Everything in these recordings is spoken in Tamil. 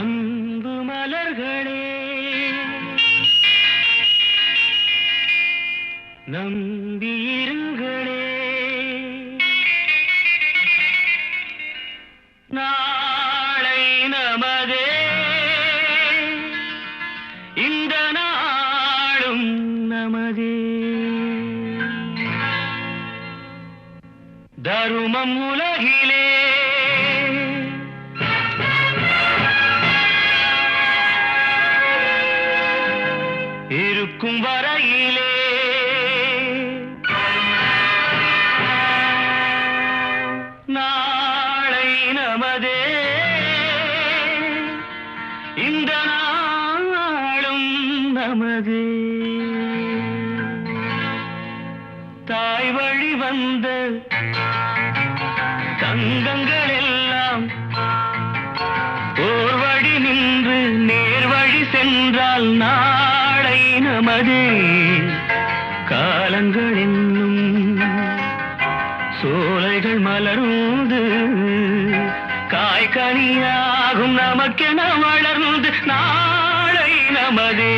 அன்பு மலர்களே நம்பியிருங்களே, நாளை நமதே, இந்த நாளும் நமதே. தருமம் உலகிலே இருக்கும் வரையிலே நாளை நமதே, இந்த நாளும் நமதே. தாய் வழி வந்த தங்கங்கள் எல்லாம் ஓர் வழி நின்று நேர் வழி சென்றால் நாளை நமதே. காலங்கள் என்னும் சோலைகள் மலர்ந்து காய்கனியாகும் நமக்கென வளர்ந்து நாளை நமதே,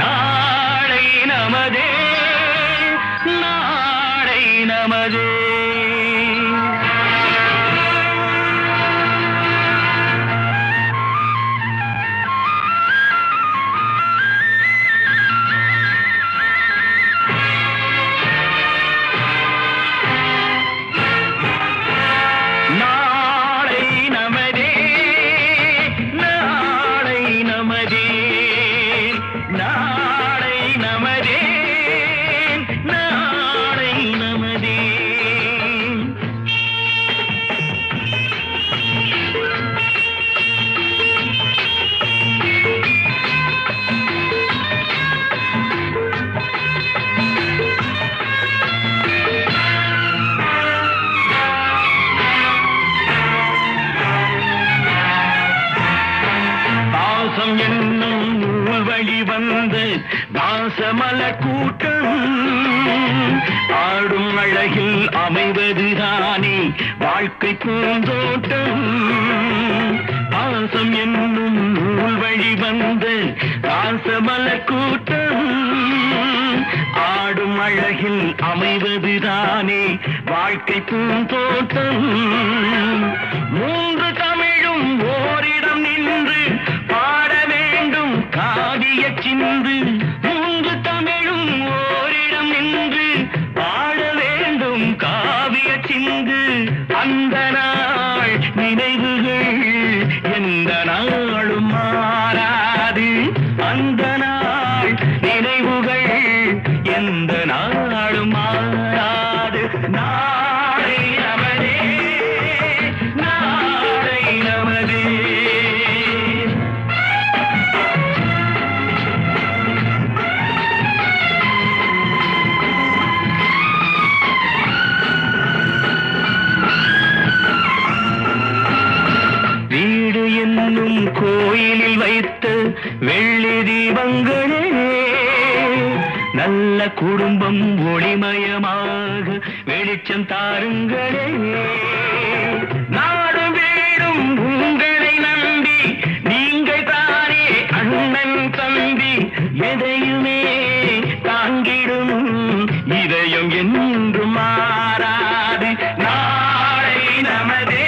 நாளை நமதே, நாளை நமதே. என்னும் வழி வந்து வாசமல கூட்டம் ஆடும் அழகில் அமைவதுதானே வாழ்க்கை பூந்தோட்டம். பாசம் என்னும் வழி வந்து வாசமல கூட்டம் ஆடும் அழகில் அமைவதுதானே வாழ்க்கை பூந்தோட்டம். மூன்று தமிழும் ஓரிடம் நின்று பாட வேண்டும் காவிய சிந்து. மூன்று தமிழும் ஓரிடம் நின்று பாட வேண்டும் காவிய சிந்து. அந்த நாள் நினைவுகள் எந்த நாளும் மாறாது. அந்த நாள் நினைவுகள் எந்த நாளும் மாறாது. நாளை நமதே, நாளை நமதே. வீடு என்னும் கோயிலில் வைத்த வெள்ளி தீபங்களே, நல்ல குடும்பம் ஒளிமயமாக வெளிச்சம் தாருங்களே. நாடு வீடும் உங்களை நம்பி நீங்கள் தானே அண்ணன் தம்பி. எதையுமே தாங்கிடும் இதயம் என்றும் மாறாது. நாளை நமதே,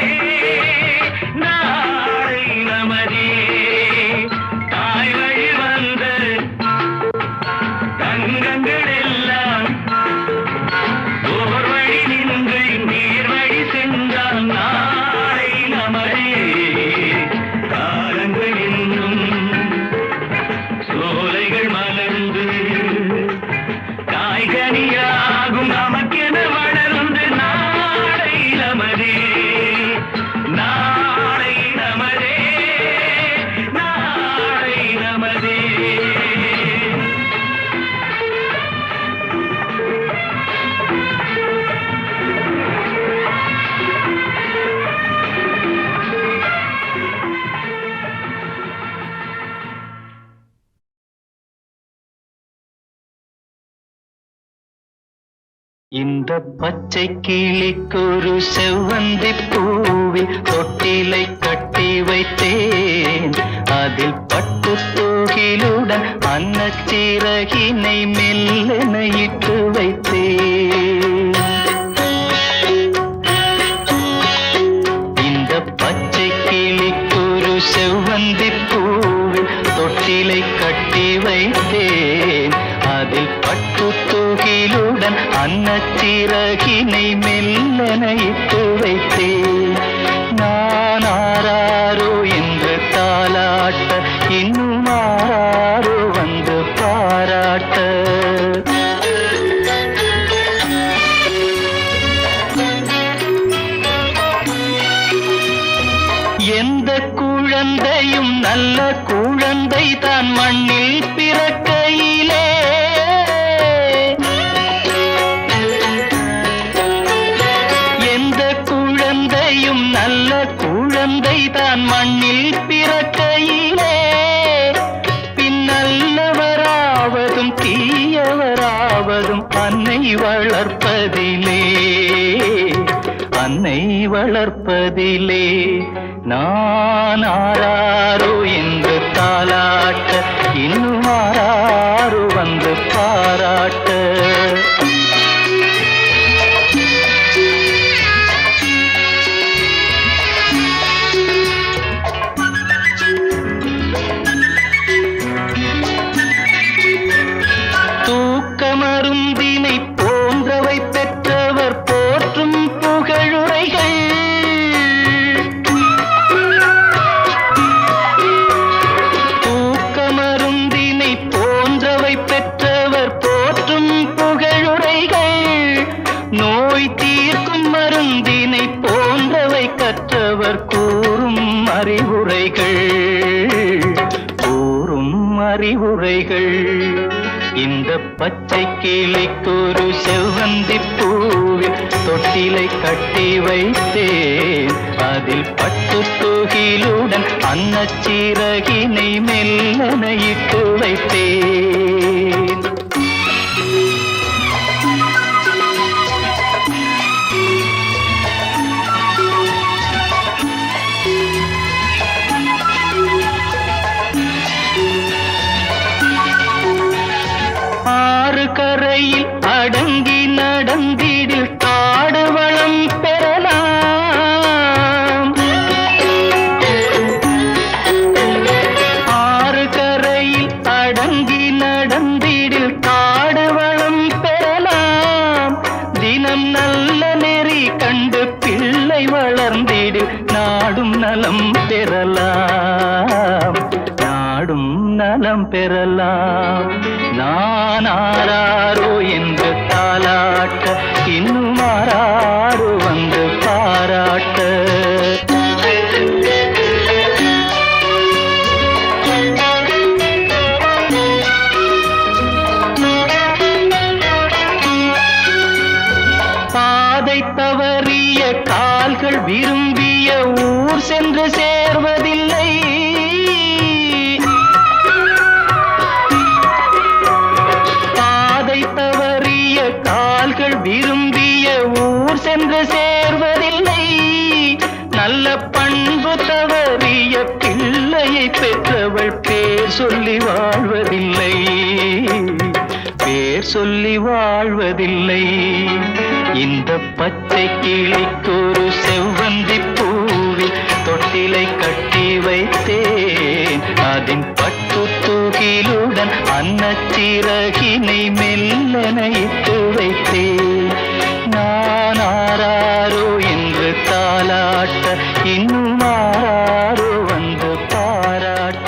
நாளை நமதே. தாய் வழி வந்த தங்கங்கள் எல்லாம் ஓர் வழி நின்று நீர் வழி சென்றால் நாளை நமதே. காலங்கள் என்னும் சோலைகள் மலர்ந்து காய்கனியாகும் நமக்கென வளர்ந்து நாளை நமதே, நாளை நமதே, நாளை நமதே. இந்த பச்சை கிளிக்கொரு செவ்வந்தி பூவில் தொட்டிலை கட்டி வைத்தே சிறகினை மெல்லென இட்டு வைத்தேன். இந்த பச்சை கிளிக்கொரு செவ்வந்தி பூவில் தொட்டிலை கட்டி வைத்தேன். அதில் பட்டு தூகிலுடன் அன்னச்சிறகினை மெல்லென இட்டு வைத்தேன். நான் ஆராரோ என்று தாலாட்ட, இன்னும் ஆராரோ வந்து பாராட்ட. எந்த குழந்தையும் நல்ல குழந்தை தான் மண்ணில் பிறக்கையிலே, எந்த குழந்தையும் நல்ல குழந்தை தான் மண்ணில் பிறக்கையிலே, பின்னல்லவராவதும் தீயவராவதும் அன்னை வளர்ப்பதிலே, அன்னை வளர்ப்பதிலே. நான் ஆராரோ என்று தாலாட்ட, இன்னும் ஆராரோ வந்து பாராட்ட. தூக்கமருந்தினை போன்றவை பெற்றவர் போற்றும் புகழுரைகள், தூக்கமருந்தினை போன்றவை பெற்றவர் போற்றும் புகழுரைகள், நோய் தீர்க்கும் மருந்தினை போன்றவை கற்றவர் கூறும் அறிவுரைகள், கூறும் அறிவுரைகள். இந்த பச்சை கிளிக்கொரு செவ்வந்தி பூவில் தொட்டிலை கட்டி வைத்தேன். அதில் பட்டு தூகிலுடன் அன்னச்சிறகினை மெல்லென இட்டு வைத்தேன். ஆறு கரையில் அடங்கி நடந்திடில் காடு வளம் பெறலாம். ஆறு கரையில் அடங்கி நடந்திடில் காடு வளம் பெறலாம். தினம் நல்ல நெறி கண்டு பிள்ளை வளர்ந்திடில் நாடும் நலம் பெறலாம், நாடும் நலம் பெறலாம். நான் ஆராரோ என்று தாலாட்ட, இன்னும் ஆராரோ வந்து பாராட்ட. பாதை தவறிய கால்கள் விரும்பிய ஊர் சென்று சேர்வதில்லை. தவறிய கால்கள் விரும்பிய ஊர் சென்று சேர்வதில்லை. நல்ல பண்பு தவறிய பிள்ளையை பெற்றவள் பேர் சொல்லி வாழ்வதில்லை, பேர் சொல்லி வாழ்வதில்லை. இந்த பச்சை கிளிக்கொரு செவ்வந்தி பூவில் தொட்டிலை கட்டி வைத்தேன். அதன் பட்டு தூகிலுடன் அன்னச்சிறகினை மெல்லென இட்டு வைத்தேன். நான் ஆராரோ என்று தாலாட்ட, இன்னும் ஆராரோ வந்து பாராட்ட.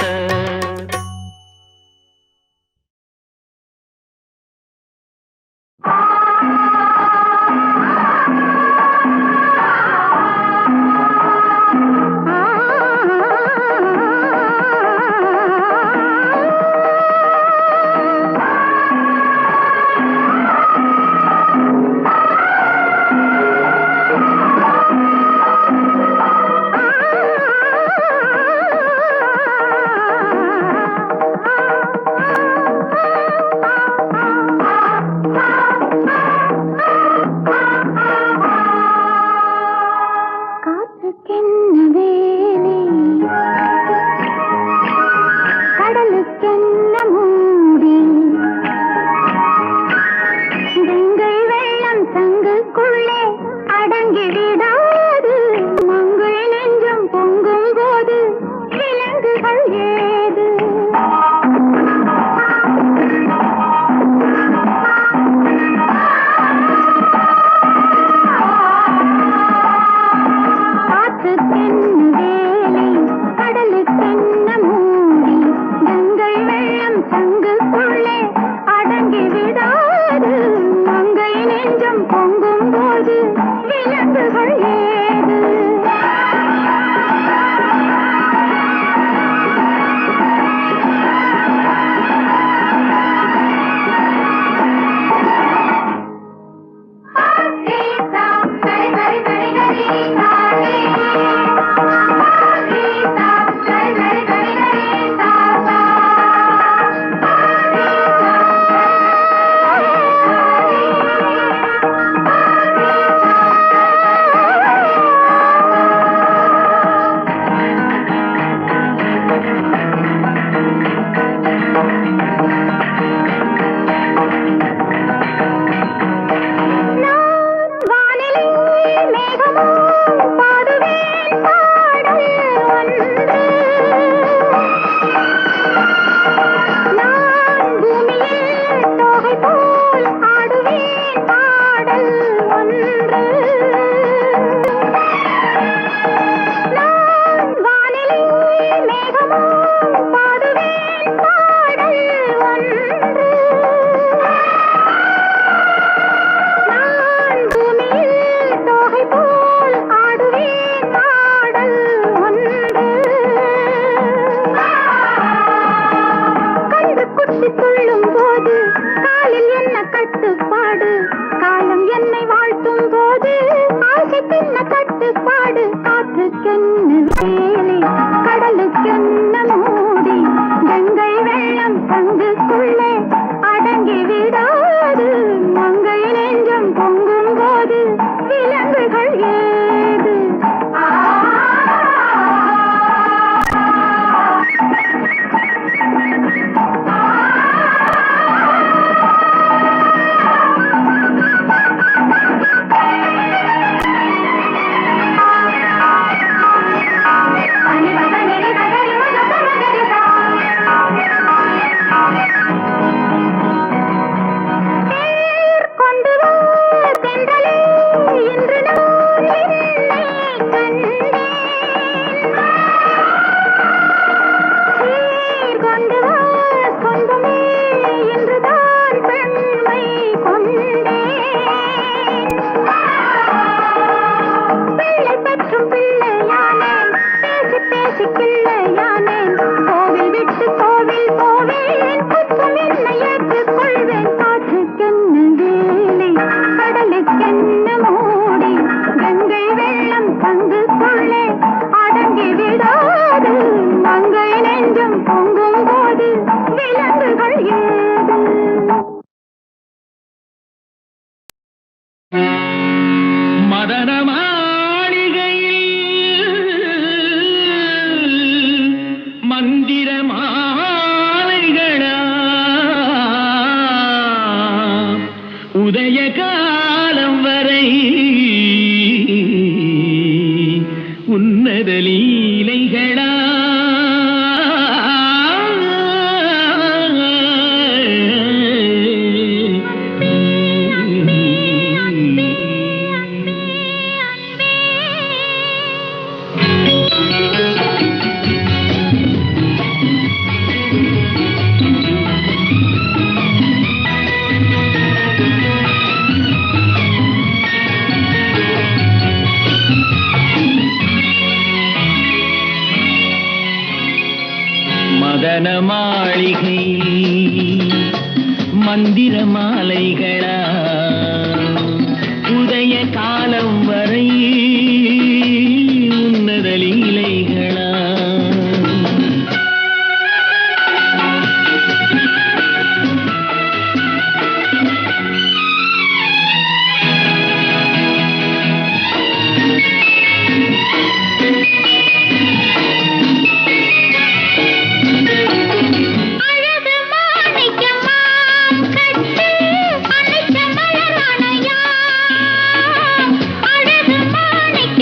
அழகு மாணிக்க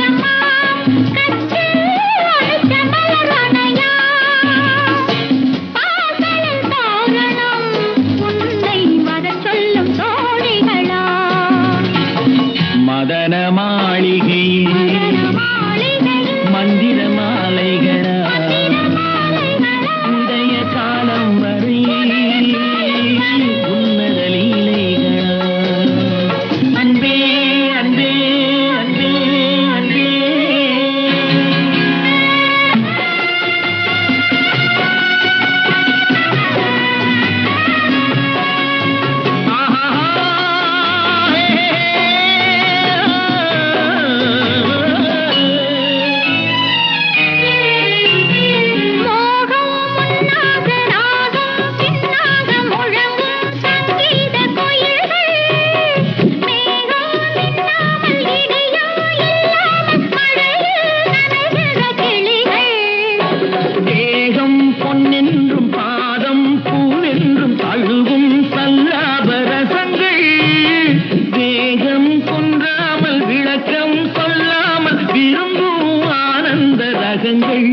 நகங்கள்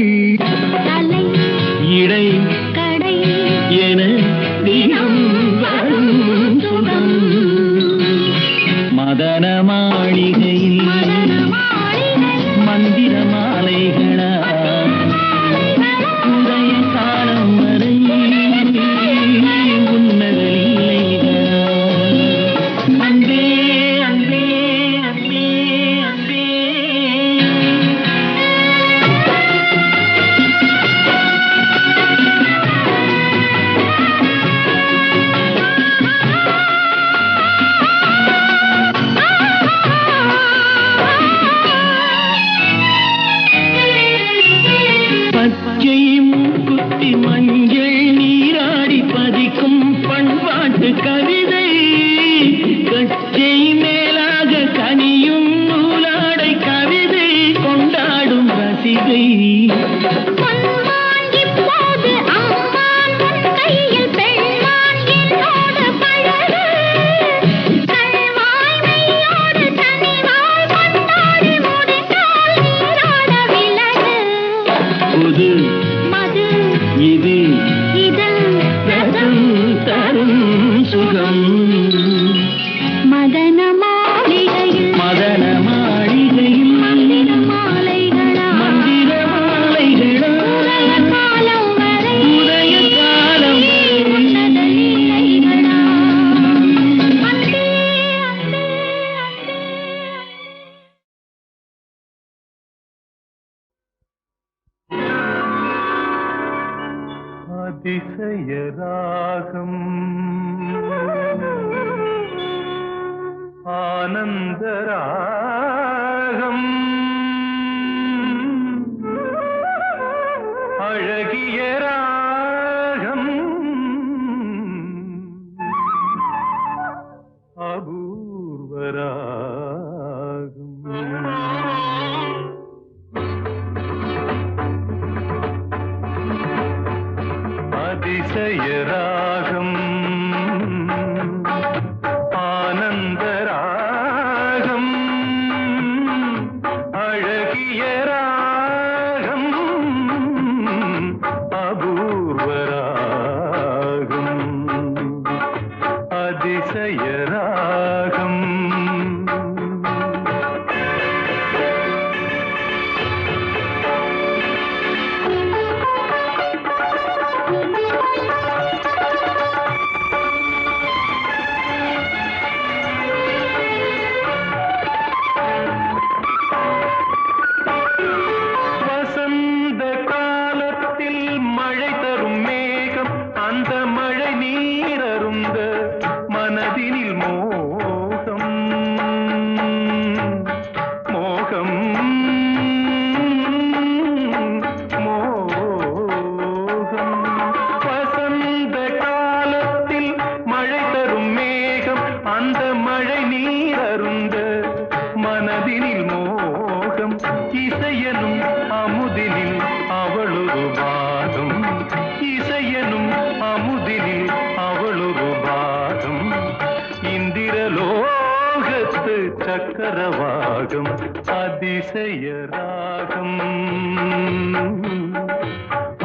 தலை இடை கடை என தினம் வரும் சுகம் மதன மாளிகையில் மந்திர மாலைகளா உதய காலம் வரை உன்னதலீலைகளா அன்பே அன்பே அன்பே அன்பே பச்சை மூக்குத்தி மஞ்சள் நீராடி பதிக்கும் பண்பாட்டு கவிதை கச்சை மேலாக கனியும் நூலாடை கவிதை கொண்டாடும் ரசிகை புது இது ரசம் தரும் சுகம் மதன மாளிகையில் மதன மாளிகையில் மந்திர மாலைகளா மந்திர மாலைகளா காலம் வரை உதய காலம் உன்னத லீலைகளா அன்பே அன்பே அதிசய ராகம் ஆனந்த ராகம் அழகிய ராகம் அபூர்வ ராகம் அதிசய ராகம் ஆனந்த ராகம் அழகிய ராகம் அபூர்வ ராகம் அதிசய ராகம் வசந்த காலத்தில் மழை தரும் மேகம் அந்த மழை நீரருந்த மனதினில் மோகம் மோகம் மோகம் வசந்த காலத்தில் மழை தரும் மேகம் அந்த மழை நீரருந்த மனதினில் மோகம் இசையனும் அமுதினில் அவளொரு பாகம் இசையனும் அமுதினில் அவளொரு பாகம் இந்திரலோகத்து சக்கரவாகம் அதிசய ராகம்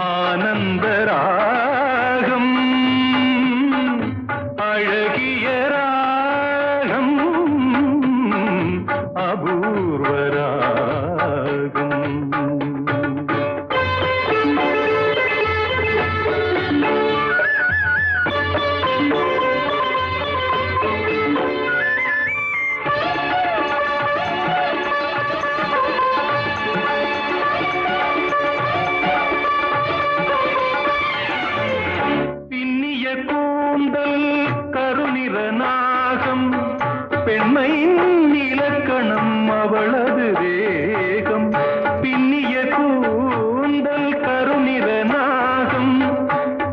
ஆனந்த ராகம் அழகிய ராகம் அபூர்வ ராகம் பின்னிய கூந்தல் கருநிற நாகம் பெண்மையின் இலக்கணம் அவளது தேகம் பின்னிய கூந்தல் கருநிற நாகம்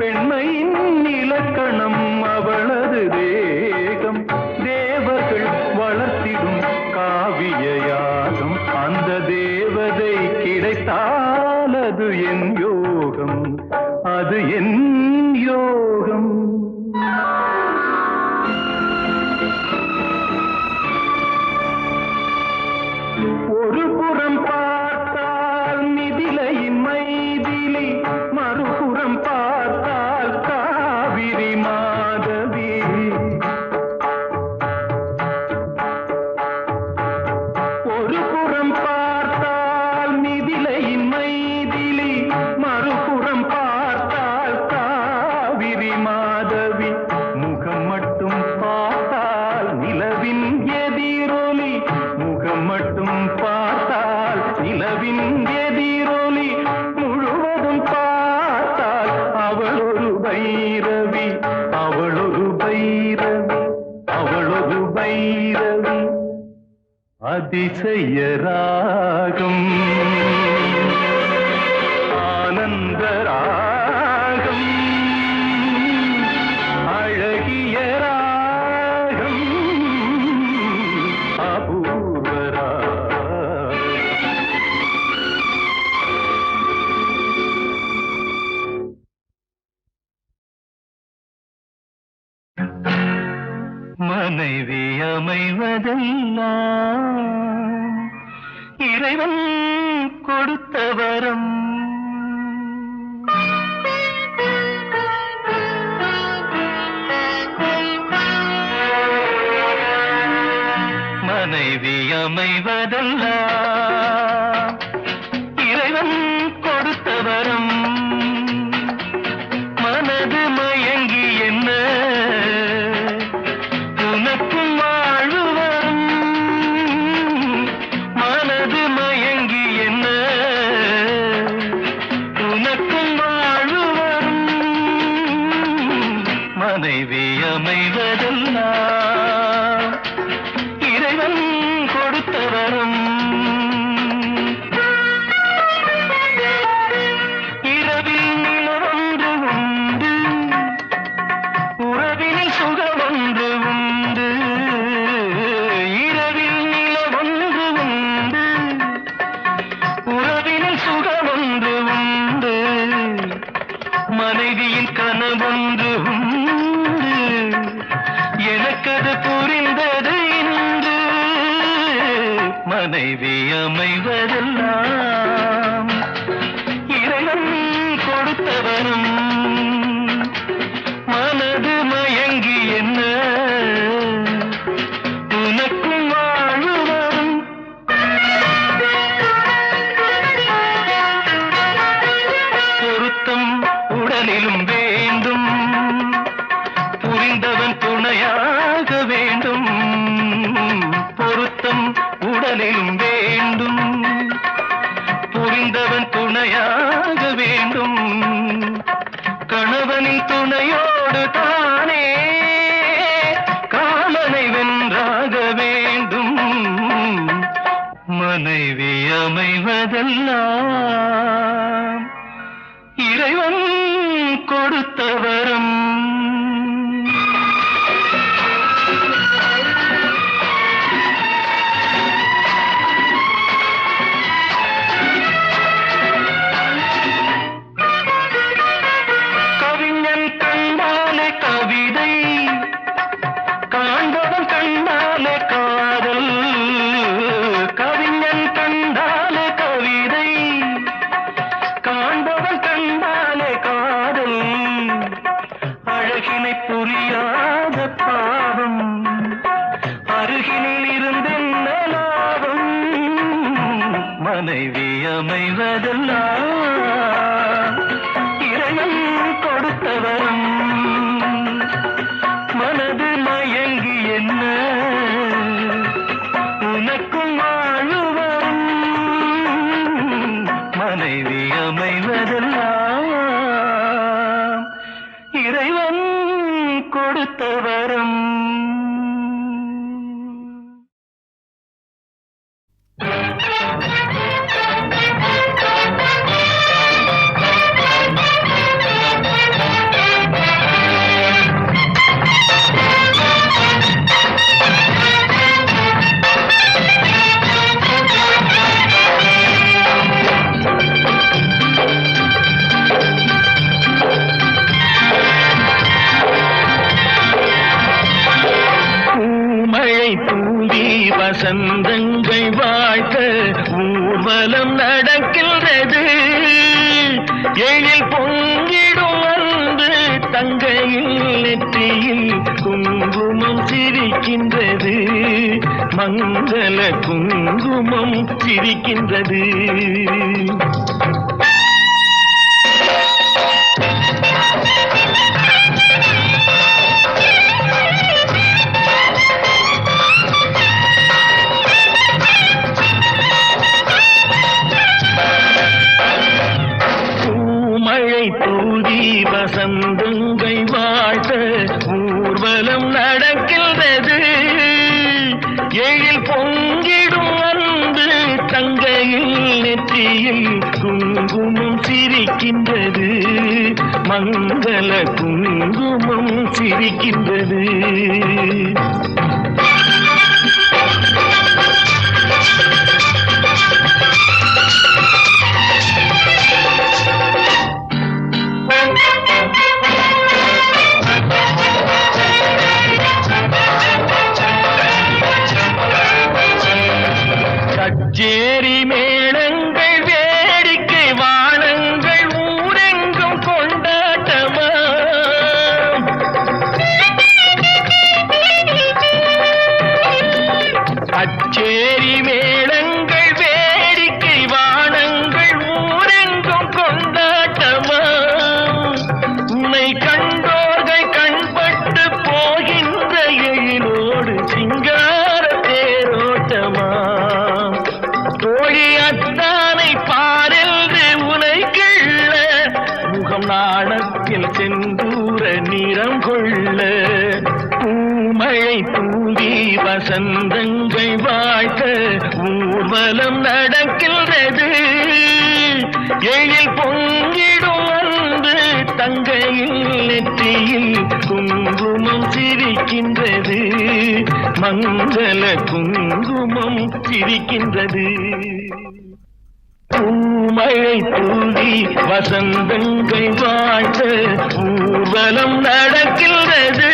பெண்மையின் இலக்கணம் அவளது தேகம் தேவர்கள் வளர்த்திடும் காவிய யாகம் அந்த தேவதை கிடைத்தால் அது என் யோகம் அது என் யோகம் ஒரு புறம் பார்த்தால் மிதிலை மைதிலி மறுபுறம் பார்த்தால் காவிரி மாதவி ஒரு புறம் பார்த்தால் மிதிலையின் மைதிலி மறுபுறம் பார்த்தால் காவிரி மாதவி முகம் மட்டும் பார்த்தால் நிலவின் எதிரொலி முகம் மட்டும் பார்த்தால் நிலவின் எதிரொலி முழுவதும் பார்த்தால் அவள் ஒரு பைரவி அவள் ஒரு பைரவி அவள் ஒரு பைரவி அதிசய ராகம் ஆனந்த ராகம் அழகிய ராகம் அபூர்வ ராகம் மனைவி அமைவதெல்லாம் இறைவன் கொடுத்த வரம் மனைவி அமைவதெல்லாம் இறைவன் கொடுத்த வரம் மனது மயங்கி என்ன உனக்கும் வாழ்வு வரும் மனது மயங்கி என்ன உனக்கும் வாழ்வு வரும் மனைவி அமைவதெல்லாம் இறைவன் கொடுத்த வரம் இரவில் நிலவொன்று உண்டு உறவினில் சுகமொன்று உண்டு இரவில் நிலவொன்று உண்டு உறவினில் சுகமொன்று உண்டு மனைவியின் கனவொன்று உண்டு எனக்கது புரிந்தது இன்று மனைவி அமைவதெல்லாம் இறைவன் கொடுத்த வரம் மனது மயங்கி என்ன உனக்கும் வாழ்வு வரும் பொருத்தம் உடலிலும் வேண்டும் புரிந்தவன் துணையாக வேண்டும் பொருத்தம் உடலிலும் வேண்டும் புரிந்தவன் துணையாக வேண்டும் கணவனின் துணையோடு தானே காமனை வென்றாக வேண்டும் மனைவி அமைவதெல்லாம் இறைவன் கொடுத்த வரம் கவிஞன் கண்டாலே கவிதை காண்பவன் கண்டாலே காதல் கவிஞன் கண்டாலே கவிதை காண்பவன் கண்டாலே காதல் அழகினை புரியாத பாவம் அருகினில் இருந்தென்ன லாபம் மனைவி அமைவதெல்லாம் இறைவன் கொடுத்த வரம் மனது மயங்கி என்ன உனக்கும் வாழ்வு வரும் மனைவி அமைவதெல்லாம் இறைவன் கொடுத்த வரம் குங்குமம் சிரிக்கின்றது, மங்கள குங்குமம் சிரிக்கின்றது. மழை தூவி வசந்தங்கள் வாழ்த்த ஊர்வலம் நடக்கின்றது. எழில் பொங்கிடும் அன்பு தங்கையில் நெற்றியில் குங்குமம் சிரிக்கின்றது, மங்கள குங்குமம் சிரிக்கின்றது. கச்சேரி மேளங்கள் வேடிக்கை வானங்கள் ஊரெங்கும் கொண்டாட்டமா. கச்சேரி மேளங்கள் வேடிக்கை வானங்கள் ஊரெங்கும் கொண்டாட்டமா. உன்னை கண்டோர்கள் கண்பட்டு போகின்ற எழிலோடு சிங்கார தேரோட்டமா. தோழியத்தானை பாரென்று உனை கிள்ள முகம் நாணத்தில் செந்தூர நிறம் கொள்ள. பூமழை தூவி வசந்தங்கள் வாழ்த்த ஊர்வலம் நடக்கின்றது. எழில் பொங்கிடும் அன்பு தங்கையில் நெற்றியில் குங்குமம் சிரிக்கின்றது, மங்கள குங்குமம் சிரிக்கின்றது. பூமழை தூவி வசந்தங்கள் வாழ்த்த ஊர்வலம் நடக்கின்றது.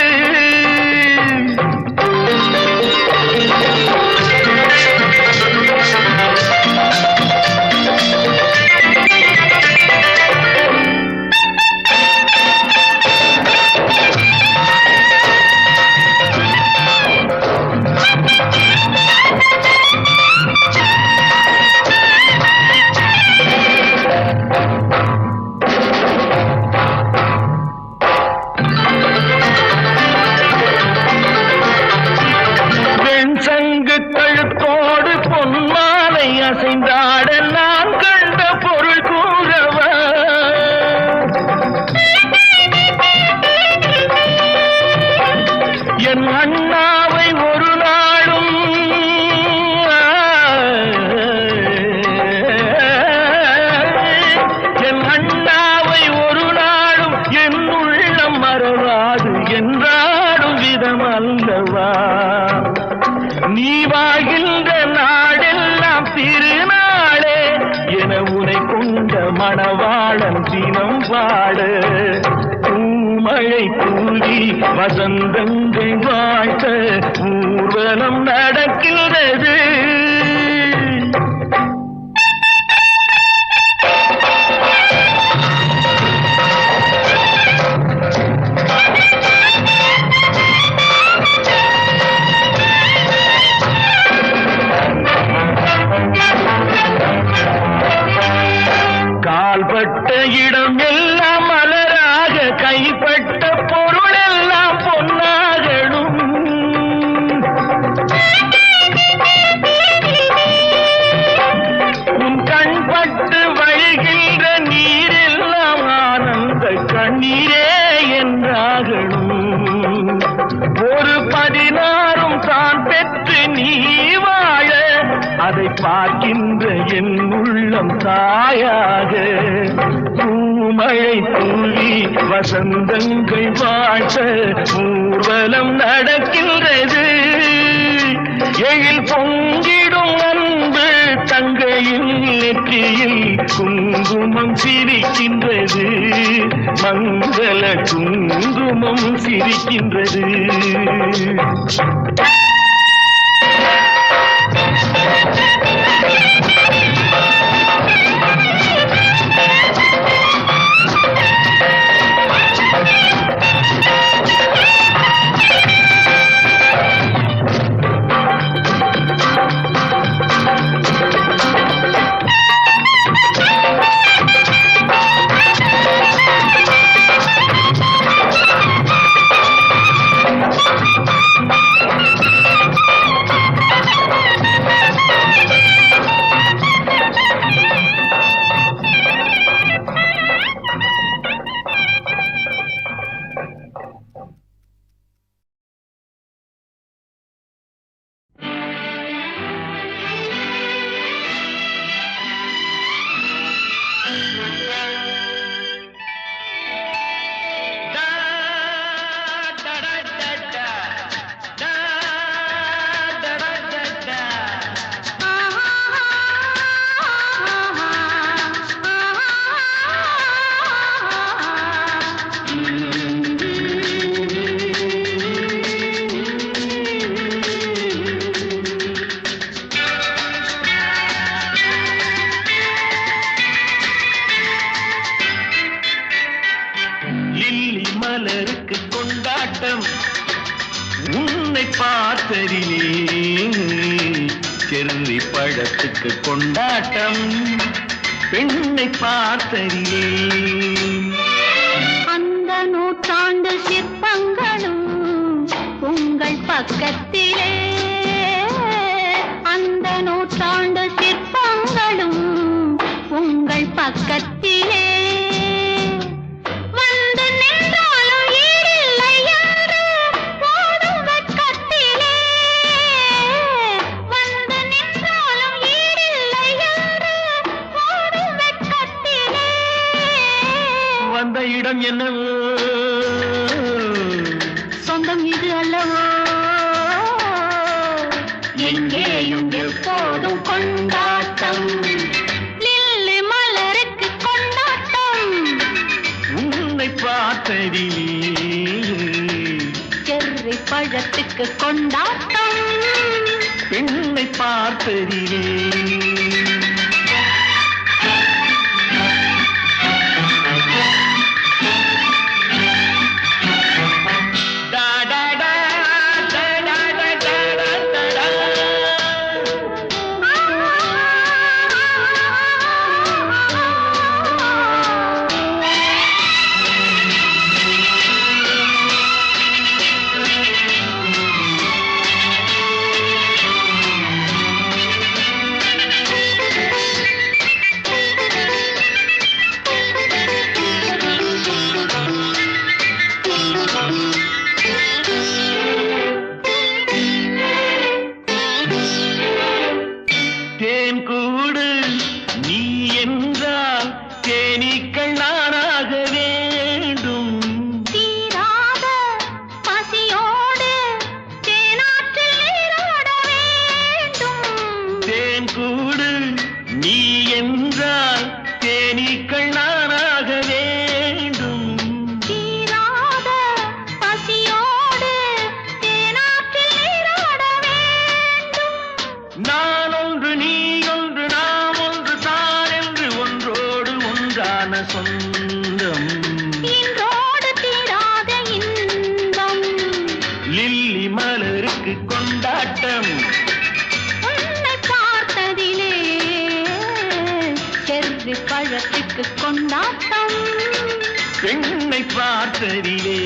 கழுத்தோடு பொன்மாலை அசைந்தாட நான் கண்ட பொருள் கூறவா. என் அண்ணாவை ஒரு நாளும் என் அண்ணாவை ஒரு நாளும் என் உள்ளம் மறவாது என்றாடும் விதம் அல்லவா. நீ வாழ்கின்ற நாடெல்லாம் திருநாளே என உனை கொண்ட மணவாளன் தினம் பாட. பூமழை தூவி வசந்தங்கள் வாழ்த்த ஊர்வலம் நடக்கின்றது. கால்பட்ட இடம் எல்லாம் மலராக, கைப்பட்ட பொருள் எல்லாம் பொன்னாகணும். உன் கண்பட்டு வழிகின்ற நீரெல்லாம் ஆனந்த கண்ணீரே என்றாகணும். ஒரு 16 தான் பெற்று நீ வாழ அதை பார்க்கின்ற என் உள்ளம் தாயாக. பூமழை தூவி வசந்தங்கள் வாழ்த்த ஊர்வலம் நடக்கின்றது. எழில் பொங்கிடும் அன்பு தங்கையில் நெற்றியில் குங்குமம் சிரிக்கின்றது, மங்கள குங்குமம் சிரிக்கின்றது. கொண்டாட்டம் உன்னை பார்த்ததிலே செர்ரி பழத்துக்கு கொண்டாட்டம் பெண்ணை பார்த்ததிலே அந்த நூற்றாண்டு சிற்பங்களும் உங்கள் பக்கத்திலே அந்த நூற்றாண்டு சிற்பங்களும் உங்கள் பக்கத்திலே வந்து நின்றாலும் ஈடில்லை என்று ஓடும் வெட்கத்திலே வந்து நின்றாலும் ஈடில்லை என்று ஓடும் வெட்கத்திலே வந்த இடம் என்னவோ சொந்தம் இது அல்லவோ எங்கேயும் எப்போதும் கொண்டாட்டம் லில்லி மலருக்கு கொண்டாட்டம் உன்னை பார்த்ததிலே செர்ரி பழத்துக்கு கொண்டாட்டம் பெண்ணை பார்த்ததிலே தேன் கூடு நீ என்றால் தேனீக்கள் நானாக வேண்டும் தீராத பசியோடு தேனாற்றில் நீராட வேண்டும் தேன் கூடு நீ என்றால் தேனீக்கள் நானாக வேண்டும் தீராத பசியோடு தேனாற்றில் நீராட வேண்டும் நான் ஒன்று நீ ஒன்று நாம் ஒன்று தான் என்று ஒன்றோடு ஒன்றான சொந்தம் இன்றோடு தீராத இன்பம் லில்லி மலருக்கு கொண்டாட்டம் உன்னை பார்த்ததிலே செர்ரி பழத்துக்கு கொண்டாட்டம் பெண்ணை பார்த்ததிலே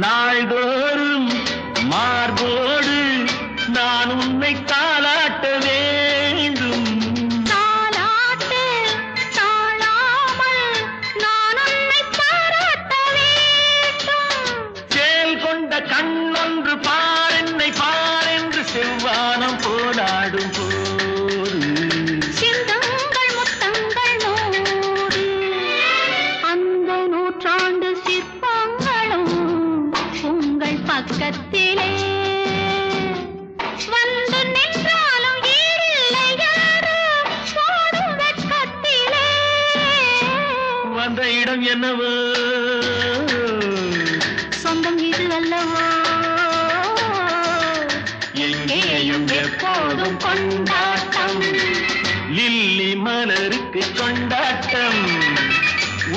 நாள்தோறும் மார்போடு நான் உன்னை தாளாட்ட வேண்டும் தாலாட்டு தாழாமல் நான் உன்னை பாராட்ட வேண்டும் சேல் கொண்ட கண்ணொன்று பாரென்னை பாரென்று செவ்வானம் போராடும் போது சிந்தங்கள் முத்தங்கள் நூறு அந்த நூற்றாண்டு சிற்பங்களும் உங்கள் பக்கத்திலே வந்து நின்றாலும் ஈடில்லை என்று ஓடும் வெட்கத்திலே வந்த இடம் என்னவோ சொந்தம் இது அல்லவோ எங்கேயும் எப்போதும் கொண்டாட்டம் லில்லி மலருக்கு கொண்டாட்டம்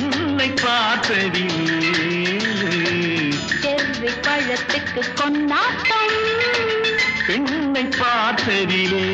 உன்னை பார்த்ததிலே செர்ரி பழத்துக்கு கொண்டாட்டம் பெண்ணை பார்த்ததிலே